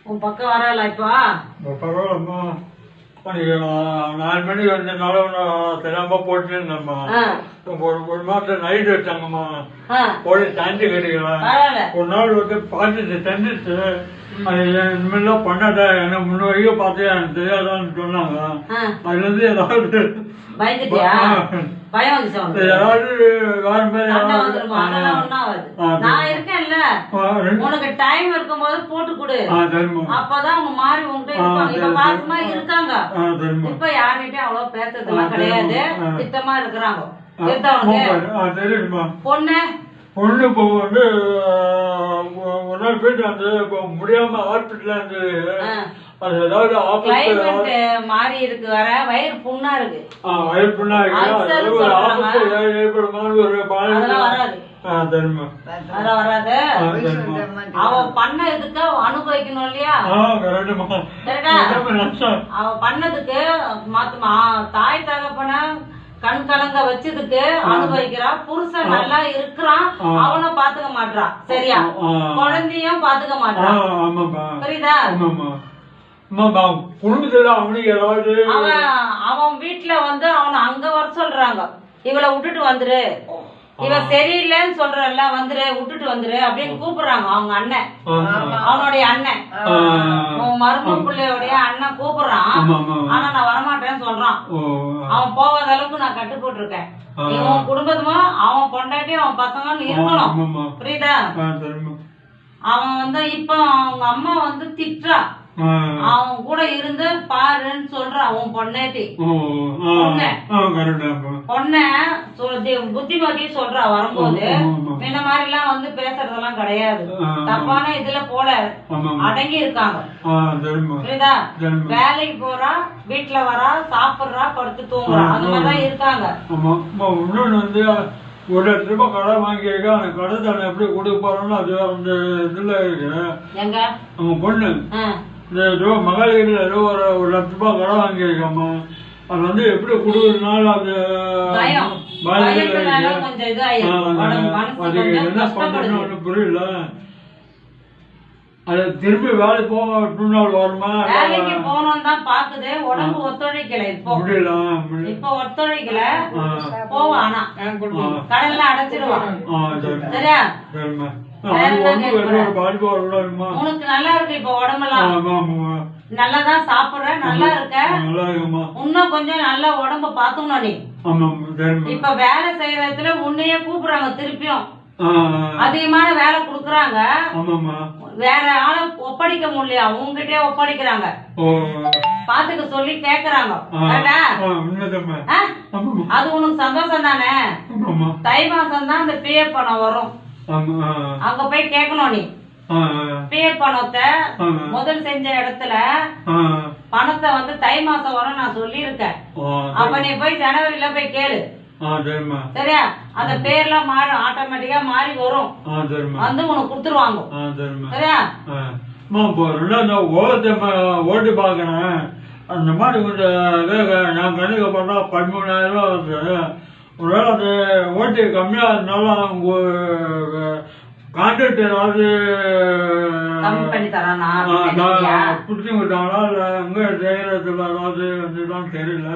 உன் பக்கம் வரல இப்போ பரவாயில்லம்மா. 4 மணிக்கு வந்தனால தெரியாம போட்டு இருந்தேம்மா. ஒரு மாசம் நைட் வச்சாங்கம்மா. போய் தண்ணி கிடைக்கலாம். ஒரு நாள் வந்து பார்த்துட்டு தந்துச்சு. அது இனிமேலாம் பண்ணாத, என்ன முன்ன வரைக்கும் பார்த்தே எனக்கு தெரியாதான்னு சொன்னாங்க. அதுல இருந்து ஏதாவது பயந்துட்டியா? பயம் வந்துச்சு ஏதாவது வேற மாதிரி நான் இருக்கேன்ல, உனக்கு டைம் இருக்கும்போது போட்டு கொடு, அப்பதான் அவங்க மாறி உங்ககிட்ட இருப்பாங்க. இப்ப பாசமா இருக்காங்க, இப்ப யார்கிட்டயும் அவ்வளவு பேசுறதுலாம் கிடையாது, திட்டமா இருக்கிறாங்க. பொண்ணு பொண்ணு இப்போ வந்து ஒரு நாள் போயிட்டு வந்து இப்போ முடியாம ஹாஸ்பிட்டல்ல இருந்து அது ஏதாவது கிளைமேட் மாறி இருக்கு, வர வயிறு புண்ணா இருக்கு. வயிறு புண்ணா இருக்கு, ஒரு வராது வராது. அவ பண்ண இதுக்கு அனுபவிக்கணும் இல்லையா? அவ பண்ணதுக்கு தாய் தகப்பன கண் கலங்க வச்சதுக்கு அனுபவிக்கிறா. புருஷன் நல்லா இருக்கிறான், அவனை பாத்துக்க மாட்டான், சரியா? குழந்தையும் பாத்துக்க மாட்டான், புரியுதா? அவன் வீட்டுல வந்து அவனை அங்க வர சொல்றாங்க, இவளை விட்டுட்டு வந்துரு, இவ சரியில்லைன்னு சொல்றல்ல, வந்துரு விட்டுட்டு வந்துரு அப்படின்னு கூப்பிடுறாங்க. அவங்க அண்ணன், அவனுடைய அண்ணன், மரும பிள்ளையோடைய அண்ணன் கூப்பிடுறான். ஆனா நான் வரமாட்டேன்னு சொல்றான். அவன் போகாத அளவுக்கு நான் கட்டுப்பட்டு இருக்கேன். இவன் குடும்பமா அவன் பொண்டாட்டி அவன் பசங்கன்னு இருக்கணும், புரியுதா? அவன் வந்து இப்ப அவங்க அம்மா வந்து திட்டுறா, அவன் கூட இருந்து பாருன்னு சொல்ற. அவன் பொண்ணாட்டி பொண்ண புத்திமதி சொல்றா வரும்போது. இந்த மாதிரி எல்லாம் வந்து பேசுறதெல்லாம் கிடையாது, தப்பான இதுல போல அடங்கி இருக்காங்க, புரியுதா? வேலைக்கு போறா, வீட்டுல வரா, சாப்பிடுறா, படுத்து தூங்குறா, அந்த மாதிரிதான் இருக்காங்க. வந்து ஒரு ரூபாய் கடை வாங்கியிருக்கேன், அந்த கடை தானே எப்படி கொடுக்க போறோம்னு அது அந்த இதுல இருக்கு. எங்க அவங்க பொண்ணு மகளிர் ஏதோ ஒரு ₹1,00,000 கடை வாங்கியிருக்காமா. அது வந்து எப்படி கொடுக்கறதுனால அது என்ன பண்றோம்னு புரியல. அது திரும்பி வேலை போகணும் வருமா? வேலைக்கு போகணும் தான் பாக்குது, உடம்பு ஒத்துழைக்கல. இப்போ முடியல, இப்ப ஒத்துழைக்கல. போவான், ஆனா கடல்ல அடைச்சிருவான், சரியா? உனக்கு நல்லா இருக்கு இப்ப உடம்பெல்லாம், நல்லாதான் சாப்பிடுற, நல்லா இருக்க. இன்னும் கொஞ்சம் நல்லா உடம்ப பாத்துக்கணும் நீ. இப்ப வேலை செய்யறதுல உன்னையே கூப்பிடுறாங்க, திருப்பியும் அதிகமான வேலை குடுக்கறாங்க. வேற ஆளை ஒப்படைக்க முடியல, உங்ககிட்டயே ஒப்படைக்கிறாங்க, பாத்துக்க சொல்லி கேக்குறாங்க. அது உனக்கு சந்தோஷம் தானே? தை மாசம் தான் அந்த பிஎஃப் பணம் வரும், அங்க போய் கேட்கணும் நீ. பிஎஃப் பணத்தை முதல் செஞ்ச இடத்துல பணத்தை வந்து தை மாசம் வரும் நான் சொல்லி இருக்கேன். அப்ப நீ போய் ஜனவரியில போய் கேளு, சரியா? அந்த பேர்லாம் மாறும், ஆட்டோமேட்டிக்கா மாறி வரும், வந்து உனக்கு குடுத்துருவாங்க, சரியா? ஓட்டு பாக்குறேன், அந்த மாதிரி கொஞ்சம் நான் கணக்கு பண்ணா 13,000 வருது. ஒருவேளை அது ஓட்டு கம்மியா இருந்தாலும் உங்க கான்ட்ராக்ட் ஏதாவது புடிச்சு விட்டாங்களா, இல்ல எங்க செய்யறதுல ஏதாவது வந்துதான் தெரியல.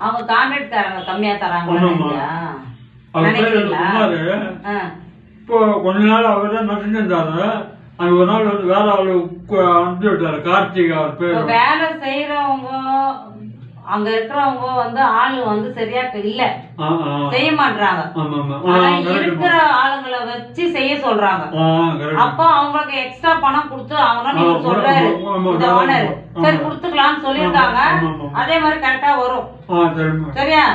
அவங்க கான்ட்ராக்ட் தராங்க, கம்மியா தராங்க. இப்போ கொஞ்ச நாள் அவர் தான் நடந்துருந்தாரு. அது ஒரு நாள் வந்து வேற ஆளு அனுப்பிச்சு விட்டாரு, கார்த்திக் அவர் பேர். வேலை செய்யறவங்க அங்க இருக்கிறவங்க வந்து ஆளு வந்து சரியா இல்ல, செய்ய மாட்டாங்க. இருக்கிற ஆளுங்களை வச்சு செய்ய சொல்றாங்க. அப்போ அவங்களுக்கு எக்ஸ்ட்ரா பணம் கொடுத்து அவங்க நீங்க சொல்றாரு இந்த ஓனர், சரி குடுத்துக்கலாம்னு சொல்லிருக்காங்க. அதே மாதிரி கரெக்டா வரும், சரியா?